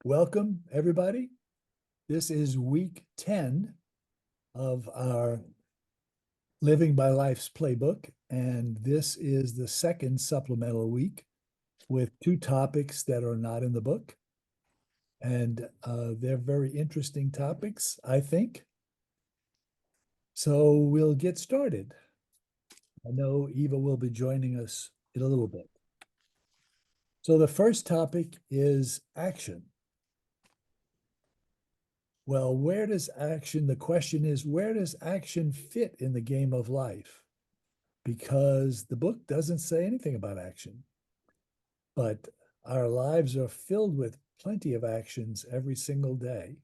Welcome, everybody. This is week 10 of our Living by Life's playbook, and this is the second supplemental week with two topics that are not in the book. And they're very interesting topics, I think. So we'll get started. I know Eva will be joining us in a little bit. So the first topic is action. Well, the question is, where does action fit in the game of life? Because the book doesn't say anything about action, but our lives are filled with plenty of actions every single day.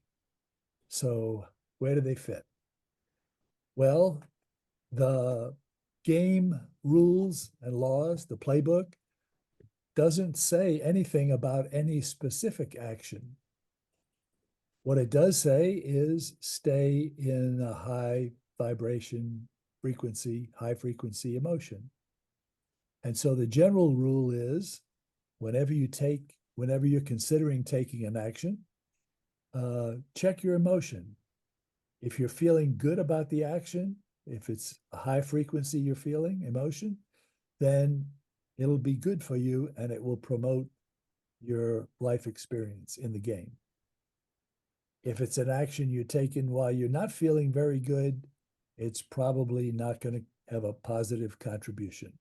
So where do they fit? Well, the game rules and laws, the playbook, doesn't say anything about any specific action. What it does say is stay in a high vibration frequency, high frequency emotion. And so the general rule is whenever you're considering taking an action, check your emotion. If you're feeling good about the action, if it's a high frequency you're feeling emotion, then it'll be good for you and it will promote your life experience in the game. If it's an action you're taking while you're not feeling very good, it's probably not going to have a positive contribution.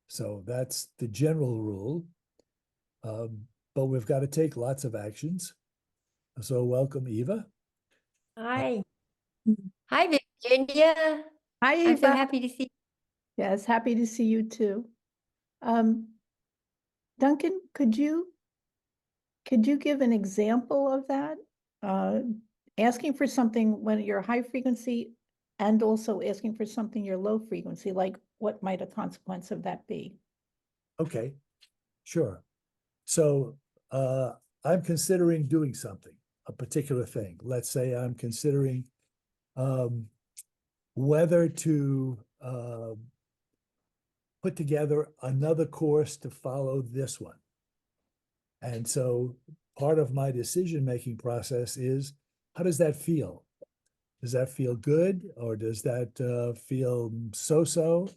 So that's the general rule. But we've got to take lots of actions. So welcome, Eva. Hi. Hi, Virginia. Hi, I'm so Eva. happy to see you. Yes, happy to see you too. Duncan, could you give an example of that? Asking for something when you're high frequency and also asking for something you're low frequency, like what might a consequence of that be? Okay, sure. So I'm considering doing something, a particular thing. Let's say I'm considering whether to put together another course to follow this one. And so part of my decision-making process is, how does that feel? Does that feel good or does that feel so-so?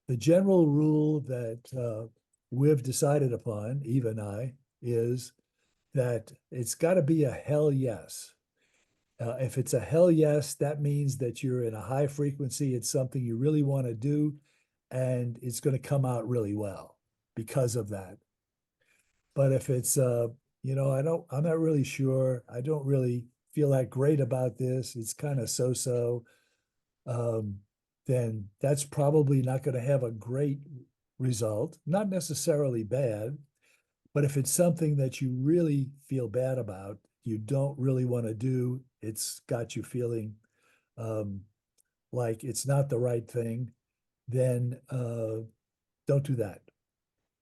The general rule that we've decided upon, Eva and I, is that it's got to be a hell yes. If it's a hell yes, that means that you're in a high frequency. It's something you really want to do, and it's going to come out really well because of that. But if it's I'm not really sure. I don't really feel that great about this. It's kind of so-so. Then that's probably not going to have a great result. Not necessarily bad, but if it's something that you really feel bad about, you don't really want to do, it's got you feeling like it's not the right thing, then don't do that.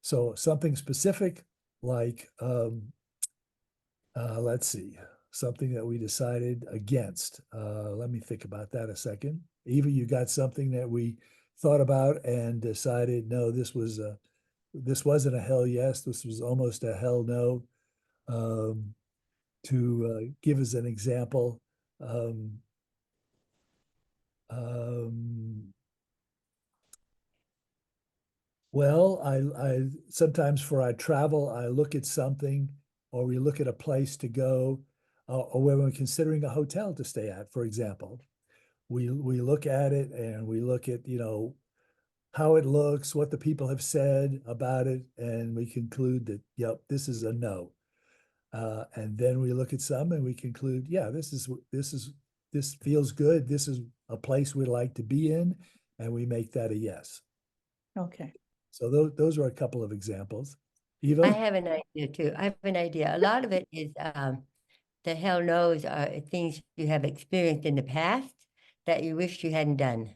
So something specific like, let's see, something that we decided against. Let me think about that a second. Eva, you got something that we thought about and decided, no, this wasn't a hell yes, this was almost a hell no. To give us an example, well, I sometimes for our travel, I look at something or we look at a place to go, or when we're considering a hotel to stay at, for example. We look at it and we look at, how it looks, what the people have said about it, and we conclude that, yep, this is a no. And then we look at some and we conclude, yeah, this feels good. This is a place we'd like to be in, and we make that a yes. Okay. So those are a couple of examples. I Eva? have an idea too. I have an idea. A lot of it is the hell knows are things you have experienced in the past that you wish you hadn't done.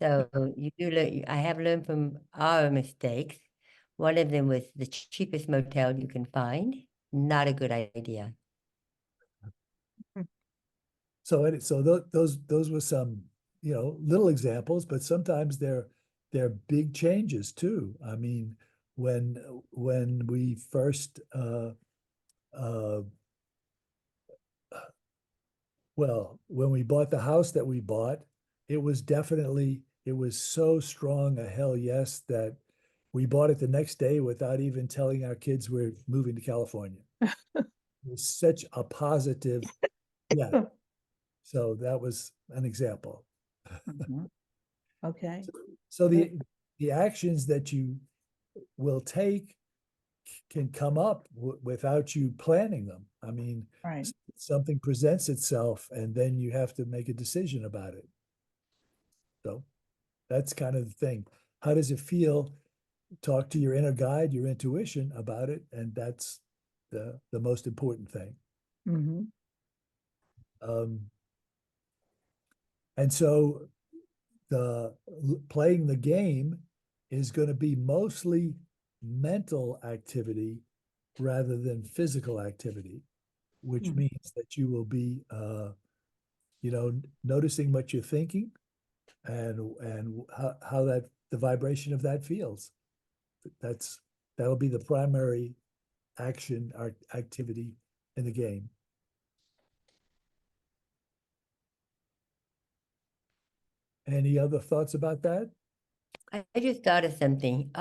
So you do learn. I have learned from our mistakes. One of them was the cheapest motel you can find. Not a good idea. So those were some, little examples, but sometimes they're big changes too. I mean, when we first uh, well, when we bought the house that we bought, it was so strong a hell yes that we bought it the next day without even telling our kids we're moving to California. It was such a positive, yeah. So that was an example. Mhm. Okay, So the actions that you will take can come up without you planning them. I mean, right. something presents itself and then you have to make a decision about it. So that's kind of the thing. How does it feel? Talk to your inner guide, your intuition about it, and that's the most important thing. Mhm. Um, and so the playing the game is going to be mostly mental activity rather than physical activity, which Mhm. means that you will be, noticing what you're thinking and how that the vibration of that feels. That'll be the primary action or activity in the game. Any other thoughts about that? I just thought of something.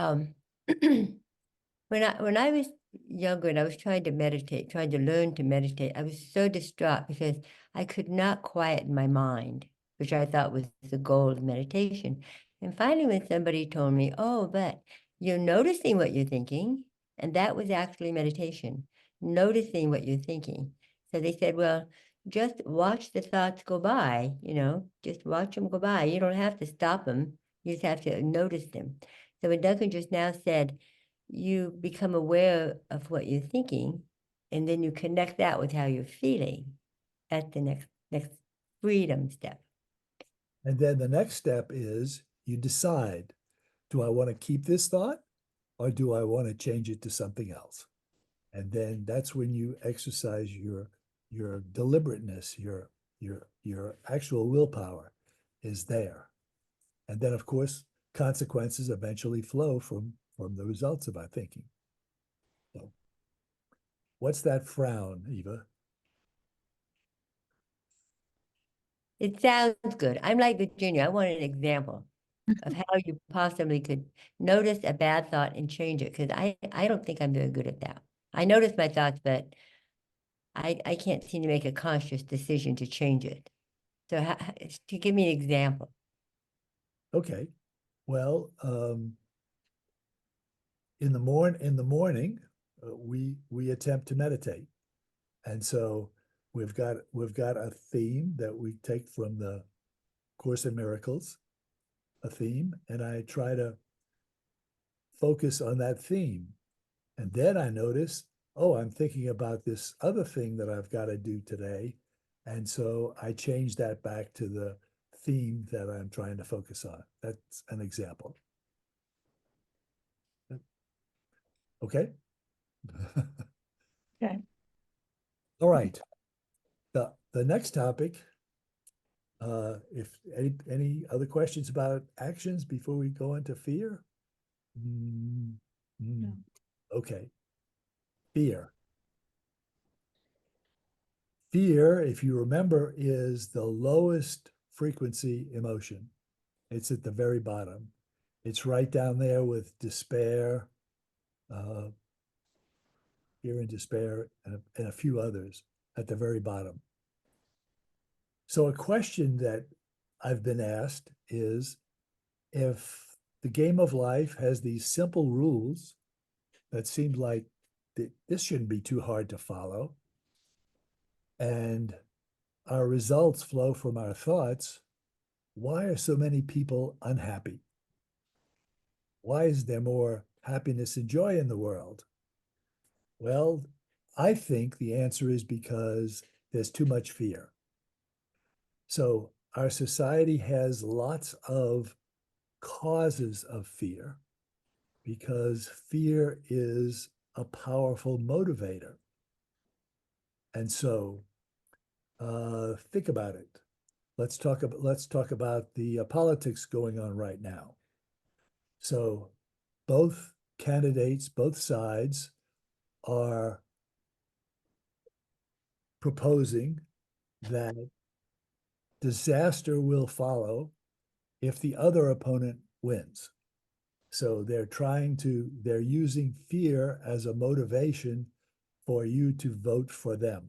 When I was younger and I was trying to meditate, trying to learn to meditate, I was so distraught because I could not quiet my mind, which I thought was the goal of meditation. And finally, when somebody told me, "Oh, but you're noticing what you're thinking," and that was actually meditation, noticing what you're thinking. So they said, "Well, just watch the thoughts go by, just watch them go by. You don't have to stop them. You just have to notice them." So when Duncan just now said, you become aware of what you're thinking, and then you connect that with how you're feeling. That's the next freedom step. And then the next step is you decide, do I want to keep this thought or do I want to change it to something else? And then that's when you exercise your deliberateness, your actual willpower is there. And then of course consequences eventually flow from the results of our thinking. So what's that frown, Eva? It sounds good. I'm like Virginia. I want an example of how you possibly could notice a bad thought and change it, because I don't think I'm very good at that. I notice my thoughts, but I can't seem to make a conscious decision to change it. So to give me an example. Okay. Well, in the morning, we attempt to meditate, and so we've got a theme that we take from the Course in Miracles, a theme, and I try to focus on that theme, and then I notice, oh, I'm thinking about this other thing that I've got to do today, and so I change that back to the theme that I'm trying to focus on. That's an example. Okay. Okay. All right. The next topic, if any other questions about actions before we go into fear? Mm, No. okay. Fear. Fear, if you remember, is the lowest frequency emotion. It's at the very bottom. It's right down there with despair, uh, fear and despair, and a few others at the very bottom. So a question that I've been asked is, if the game of life has these simple rules that seem like this shouldn't be too hard to follow, and our results flow from our thoughts, why are so many people unhappy? Why is there more happiness and joy in the world? Well, I think the answer is because there's too much fear. So our society has lots of causes of fear because fear is a powerful motivator. And so think about it. Let's talk about the politics going on right now. So both candidates, both sides are proposing that disaster will follow if the other opponent wins. So they're using fear as a motivation for you to vote for them.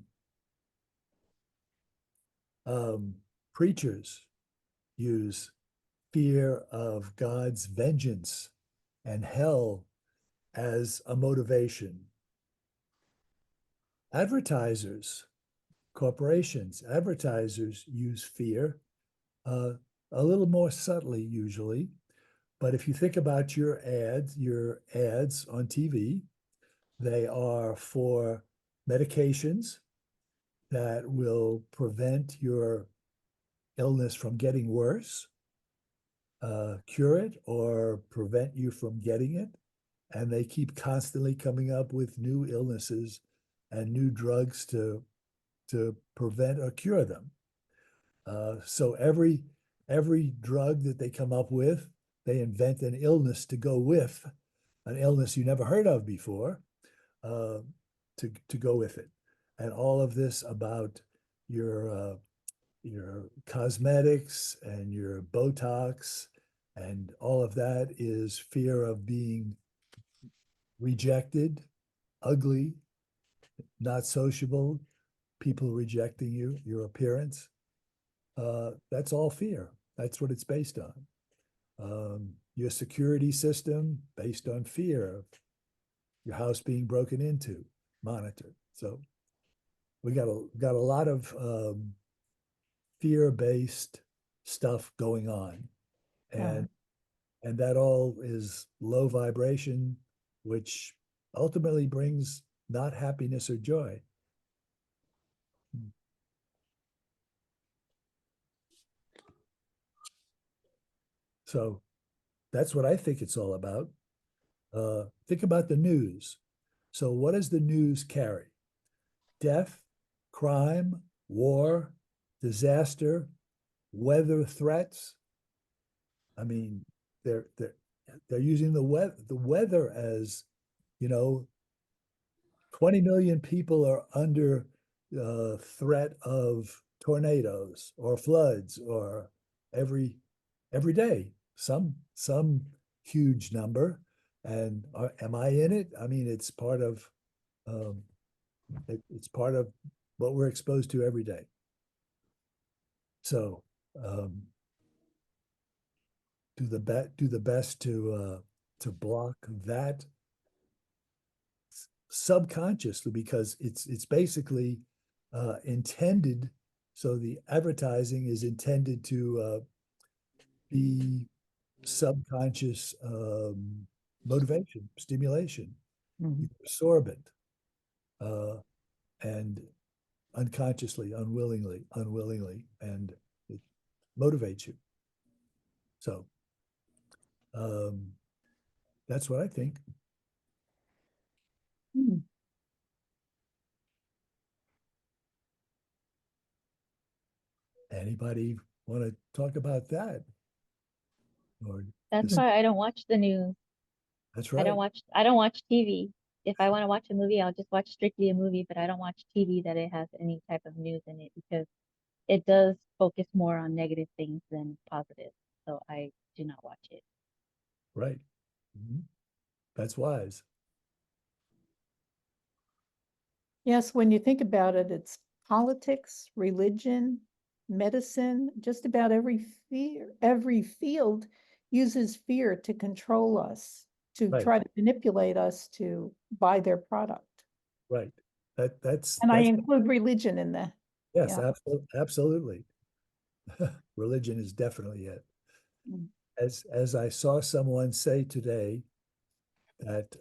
Preachers use fear of God's vengeance and hell as a motivation. Advertisers use fear a little more subtly usually. But if you think about your ads on TV, they are for medications that will prevent your illness from getting worse, cure it, or prevent you from getting it. And they keep constantly coming up with new illnesses and new drugs to prevent or cure them. So every drug that they come up with, they invent an illness to go with, an illness you never heard of before, to go with it. And all of this about your cosmetics and your Botox and all of that is fear of being rejected, ugly, not sociable, people rejecting you, your appearance. That's all fear. That's what it's based on. Your security system based on fear of your house being broken into, monitored. So we got a lot of fear-based stuff going on, and that all is low vibration, which ultimately brings not happiness or joy. So that's what I think it's all about. Think about the news. So what does the news carry? Death, crime, war, disaster, weather threats. I mean, they're using the weather as, 20 million people are under threat of tornadoes or floods or every day, some huge number. And am I in it? I mean, it's part of it's part of what we're exposed to every day. So do the best to block that subconsciously, because it's basically intended. So the advertising is intended to be subconscious motivation, stimulation. You absorb it, and unconsciously, unwillingly, and it motivates you. So that's what I think. Anybody want to talk about that? Or That's just, why I don't watch the news. that's I right. don't watch TV. If I want to watch a movie, I'll just watch strictly a movie, but I don't watch TV that it has any type of news in it because it does focus more on negative things than positive. So I do not watch it. Right. Mhm. That's wise. Yes, when you think about it, it's politics, religion, medicine, just about every field uses fear to control us, to Right. try to manipulate us to buy their product. Right. That's And I include religion in that. yes, Yeah. absolutely. Religion is definitely it. Mm. As I saw someone say today, that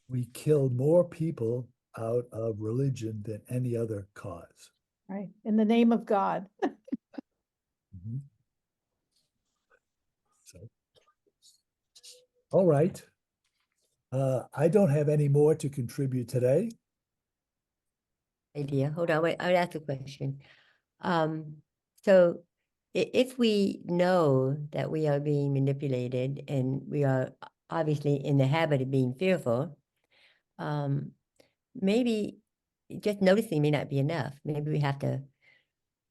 we kill more people out of religion than any other cause. Right. In the name of God. Mhm. So, all right. I don't have any more to contribute today. Idea. Hold on, wait, I would ask a question. So if we know that we are being manipulated and we are obviously in the habit of being fearful, maybe just noticing may not be enough. Maybe we have to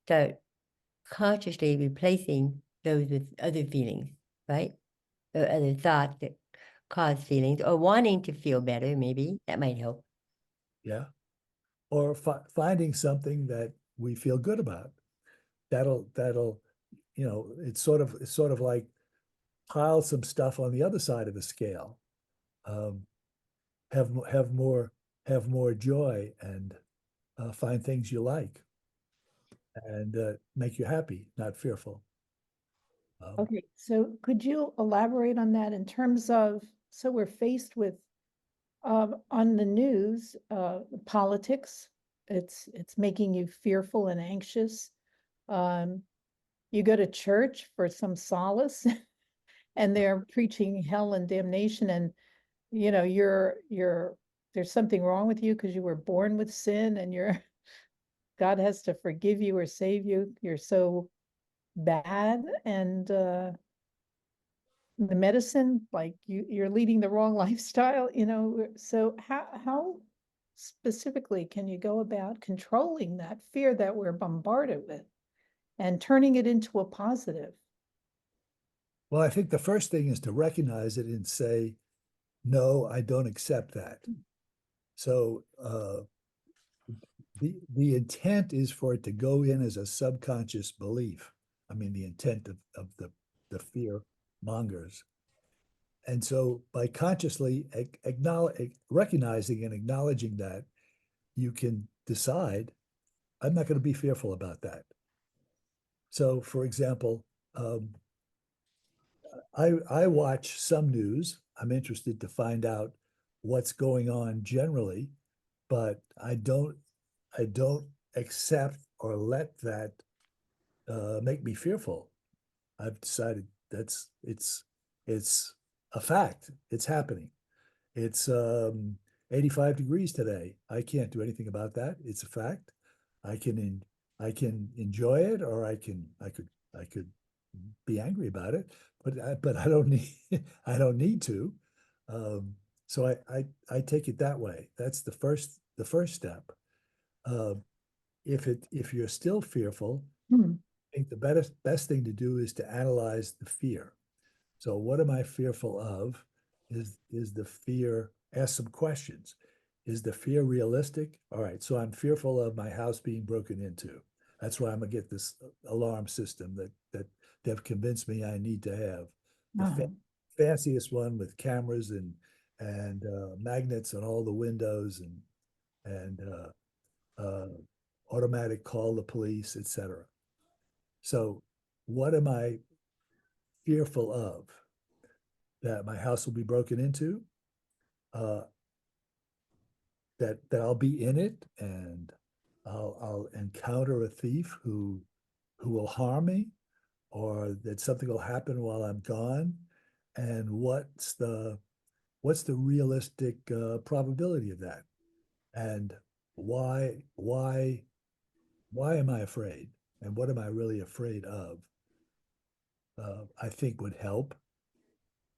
start consciously replacing those with other feelings, right? Or other thoughts that cause feelings, or wanting to feel better, maybe that might help. Yeah. Or finding something that we feel good about. That'll, it's sort of like pile some stuff on the other side of the scale. Um, have more joy and find things you like and make you happy, not fearful. Okay, so could you elaborate on that in terms of, so we're faced with, on the news, politics, it's making you fearful and anxious. You go to church for some solace and they're preaching hell and damnation, and there's something wrong with you because you were born with sin and God has to forgive you or save you. You're so bad, and the medicine, like you're leading the wrong lifestyle, so how specifically can you go about controlling that fear that we're bombarded with and turning it into a positive? Well, I think the first thing is to recognize it and say, no, I don't accept that. So the intent is for it to go in as a subconscious belief. I mean, the intent of the fear mongers. And so by consciously recognizing and acknowledging that, you can decide, I'm not going to be fearful about that. So, for example, I watch some news. I'm interested to find out what's going on generally, but I don't accept or let that make me fearful. I've decided it's a fact. It's happening. It's 85 degrees today. I can't do anything about that. It's a fact. I can I can enjoy it, or I could be angry about it, but I don't need I don't need to. Um, so I take it that way. That's the first step. Uh, if you're still fearful, Hmm. I think the best thing to do is to analyze the fear. So what am I fearful of? Is the fear, ask some questions. Is the fear realistic? All right, so I'm fearful of my house being broken into. That's why I'm gonna get this alarm system that they've convinced me I need to have. The Uh-huh. fanciest one with cameras and magnets on all the windows and automatic call the police, etc. So what am I fearful of? That my house will be broken into, uh, that I'll be in it and I'll encounter a thief who will harm me, or that something will happen while I'm gone, and what's the realistic probability of that, and why am I afraid, and what am I really afraid of? I think would help,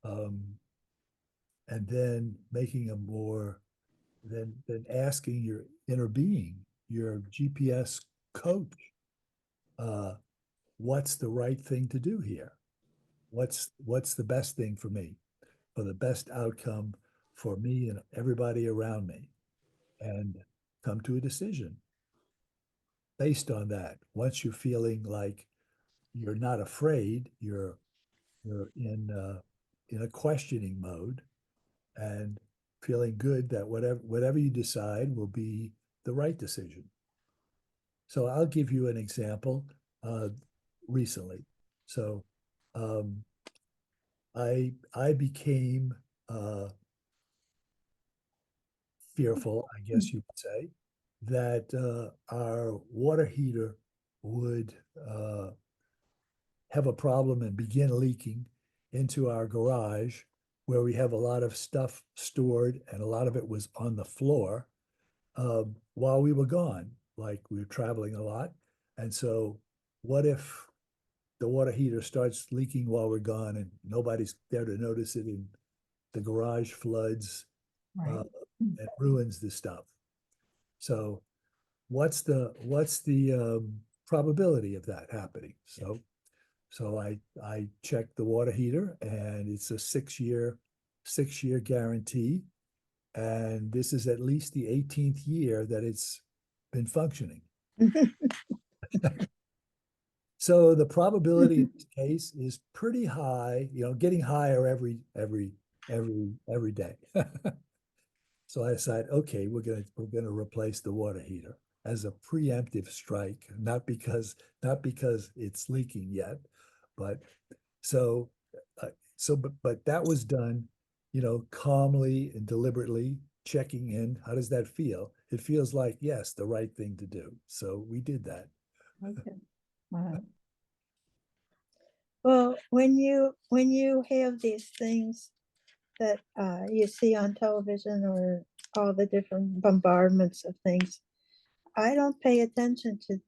um, and then making a more than asking your inner being, your GPS coach, uh, what's the right thing to do here? What's the best thing for me, for the best outcome for me and everybody around me, and come to a decision based on that. Once you're feeling like you're not afraid, you're in a questioning mode and feeling good that whatever you decide will be the right decision. So I'll give you an example recently. So um, I became fearful, I guess you would say, that our water heater would have a problem and begin leaking into our garage, where we have a lot of stuff stored, and a lot of it was on the floor while we were gone. Like, we were traveling a lot. And so, what if the water heater starts leaking while we're gone and nobody's there to notice it, and the garage floods Right. and ruins the stuff? So what's the probability of that happening? So I checked the water heater, and it's a 6-year guarantee. And this is at least the 18th year that it's been functioning. So the probability in this case is pretty high, getting higher every day. So I decided, okay, we're gonna replace the water heater as a preemptive strike, not because it's leaking yet, but so but that was done, calmly and deliberately checking in. How does that feel? It feels like, yes, the right thing to do. So we did that. Okay. All right. Well, when you have these things that you see on television or all the different bombardments of things, I don't pay attention to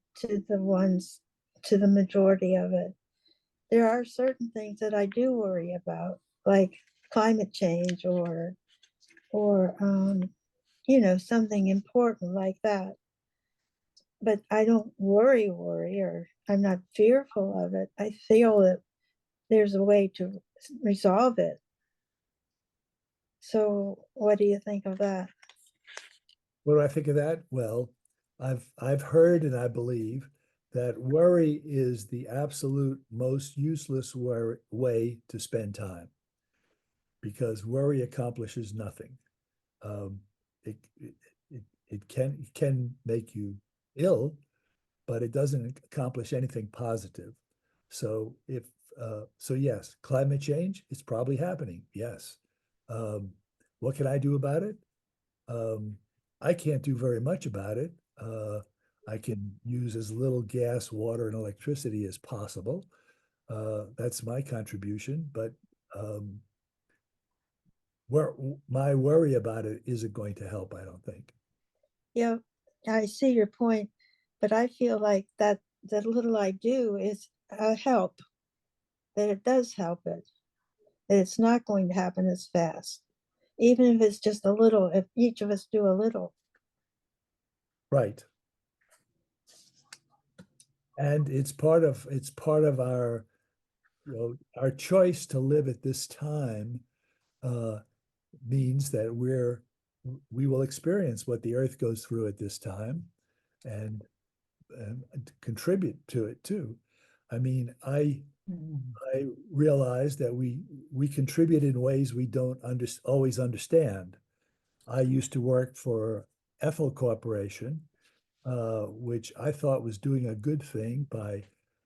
the majority of it. There are certain things that I do worry about, like climate change or something important like that. But I don't worry, or I'm not fearful of it. I feel that there's a way to resolve it. So what do you think of that? What do I think of that? Well, I've heard and I believe that worry is the absolute most useless way to spend time, because worry accomplishes nothing. Um, it, it, it can make you ill, but it doesn't accomplish anything positive. So yes, climate change, it's probably happening. Yes. Um, what can I do about it? Um, I can't do very much about it. I can use as little gas, water, and electricity as possible. That's my contribution, but um, where my worry about it isn't going to help, I don't think. Yeah, I see your point, but I feel like that the little I do is a help, that it does help it, that it's not going to happen as fast. Even if it's just a little, if each of us do a little. Right. And it's part of our, our choice to live at this time uh, means that we will experience what the earth goes through at this time, and contribute to it too. I mean, I realize that we contribute in ways we don't always understand. I used to work for Ethel Corporation, which I thought was doing a good thing by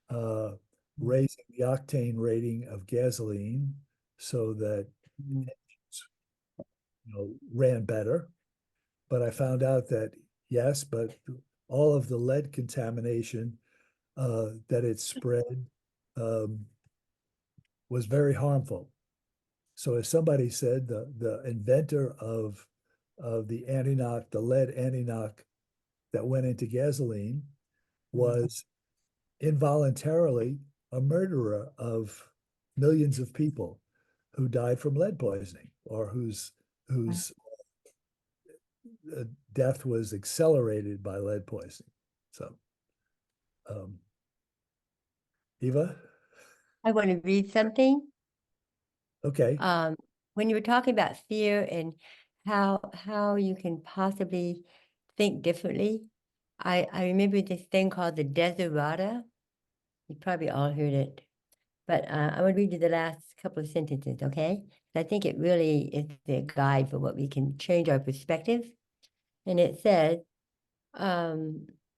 uh, raising the octane rating of gasoline so that ran better. But I found out that yes, but all of the lead contamination that it spread um, was very harmful. So as somebody said, the inventor of the lead anti-knock that went into gasoline was involuntarily a murderer of millions of people who died from lead poisoning, or whose death was accelerated by lead poisoning. So, Eva, I want to read something. okay, When you were talking about fear and how you can possibly think differently, I remember this thing called the Desiderata. You probably all heard it, but I would read you the last couple of sentences, okay? I think it really is a guide for what we can change our perspective. And it says,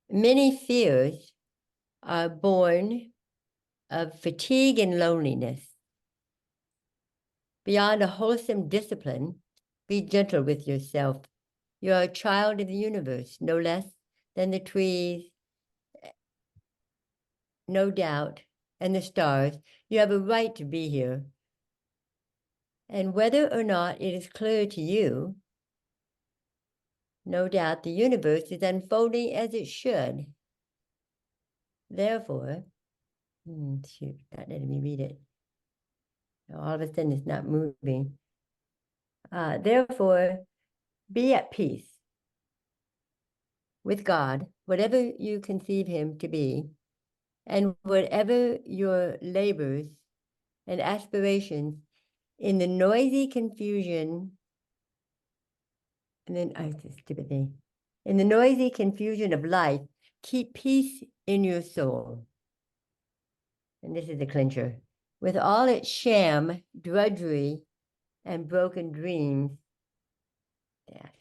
many fears are born of fatigue and loneliness. Beyond a wholesome discipline, be gentle with yourself. You are a child of the universe, no less than the trees, no doubt, and the stars. You have a right to be here. And whether or not it is clear to you, no doubt the universe is unfolding as it should. Therefore, shoot, not letting me read it. All of a sudden it's not moving. Therefore, be at peace with God, whatever you conceive him to be, and whatever your labors and aspirations in the noisy confusion, and then I just stupid thing. In the noisy confusion of life, keep peace in your soul. And this is the clincher. With all its sham, drudgery, and broken dreams. Dash.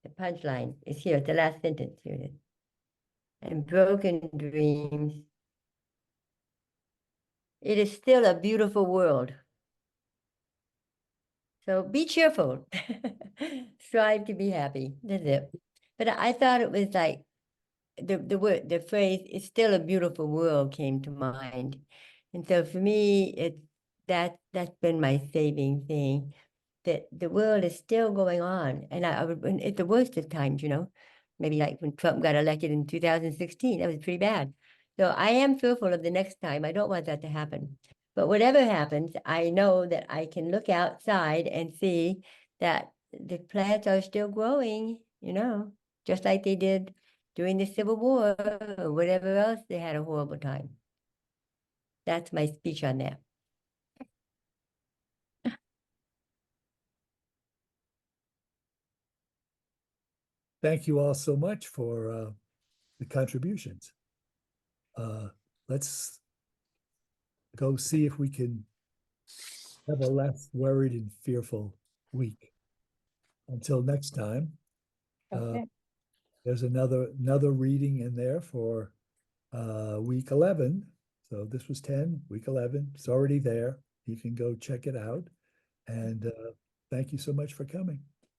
The punchline is here, the last sentence. Here it is. And broken dreams. It is still a beautiful world. So be cheerful. Strive to be happy. That's it. But I thought it was like the phrase "it's still a beautiful world" came to mind, and so for me, that's been my saving thing. That the world is still going on, and I would at the worst of times, maybe like when Trump got elected in 2016, that was pretty bad. So I am fearful of the next time. I don't want that to happen. But whatever happens, I know that I can look outside and see that the plants are still growing, just like they did during the Civil War or whatever else they had a horrible time. That's my speech on that. Thank you all so much for the contributions. Let's go see if we can have a less worried and fearful week. Until next time, Okay. there's another reading in there for week 11. So this was 10, week 11. It's already there. You can go check it out. And thank you so much for coming.